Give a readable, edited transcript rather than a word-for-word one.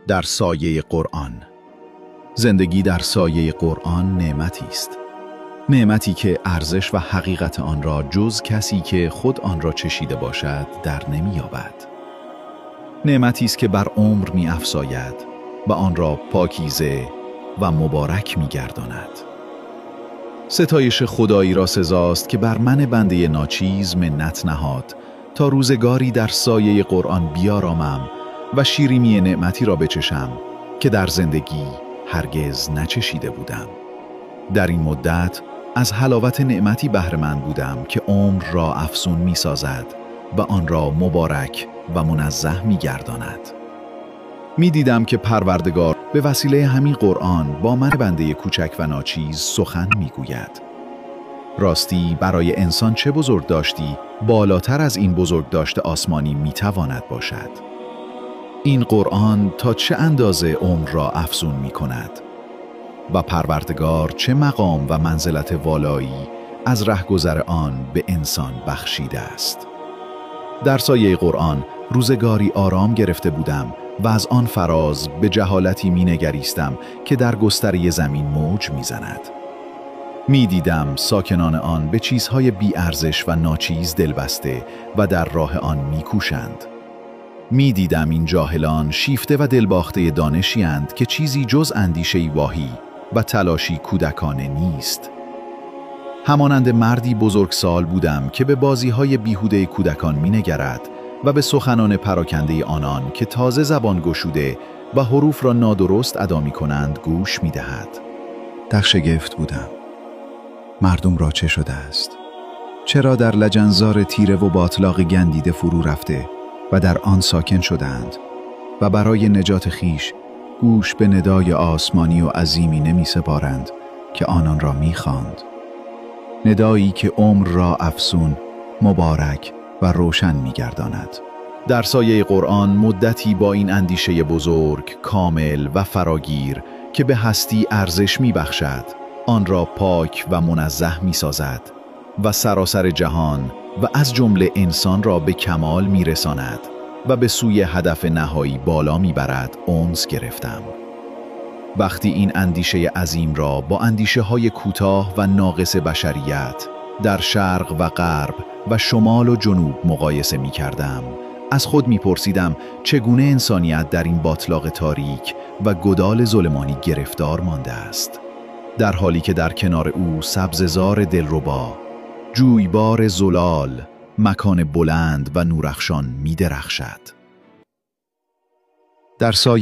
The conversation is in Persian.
در سایه قرآن. زندگی در سایه قرآن نعمتی است. نعمتی که ارزش و حقیقت آن را جز کسی که خود آن را چشیده باشد در نمی‌یابد. نعمتی است که بر عمر می‌افزاید و آن را پاکیزه و مبارک می‌گرداند. ستایش خدایی را سزاست که بر من بنده ناچیز منت نهاد تا روزگاری در سایه قرآن بیارامم و شیرینی نعمتی را بچشم که در زندگی هرگز نچشیده بودم. در این مدت از حلاوت نعمتی بهره مند بودم که عمر را افزون می سازد و آن را مبارک و منزه می گرداند. می دیدم که پروردگار به وسیله همین قرآن با من بنده کوچک و ناچیز سخن می گوید. راستی برای انسان چه بزرگ داشتی بالاتر از این بزرگ داشت آسمانی می تواند باشد. این قرآن تا چه اندازه عمر را افزون می کند و پروردگار چه مقام و منزلت والایی از رهگذر آن به انسان بخشیده است. در سایه قرآن روزگاری آرام گرفته بودم و از آن فراز به جهالتی می نگریستم که در گستره زمین موج می زند. می دیدم ساکنان آن به چیزهای بی ارزش و ناچیز دلبسته و در راه آن می کوشند. می دیدم این جاهلان شیفته و دلباخته دانشی اند که چیزی جز اندیشه‌ای واهی و تلاشی کودکانه نیست. همانند مردی بزرگسال بودم که به بازی‌های بیهوده کودکان می‌نگرد و به سخنان پراکنده آنان که تازه زبان گشوده و حروف را نادرست ادا می‌کنند گوش می‌دهد. شگفت بودم. مردم را چه شده است؟ چرا در لجنزار تیره و باطلاق گندیده فرو رفته و در آن ساکن شدند و برای نجات خیش گوش به ندای آسمانی و عظیمی نمی سپارند که آنان را می خواند. ندایی که عمر را افزون، مبارک و روشن می گرداند. در سایه قرآن مدتی با این اندیشه بزرگ، کامل و فراگیر که به هستی ارزش می بخشد، آن را پاک و منزه می سازد و سراسر جهان و از جمله انسان را به کمال می رساند و به سوی هدف نهایی بالا می برد انس گرفتم. وقتی این اندیشه عظیم را با اندیشه های کوتاه و ناقص بشریت در شرق و غرب و شمال و جنوب مقایسه می کردم، از خود می پرسیدم چگونه انسانیت در این باطلاق تاریک و گدال ظلمانی گرفتار مانده است، در حالی که در کنار او سبززار دلربا، جویبار زلال، مکان بلند و نورافشان می درخشد. در سایه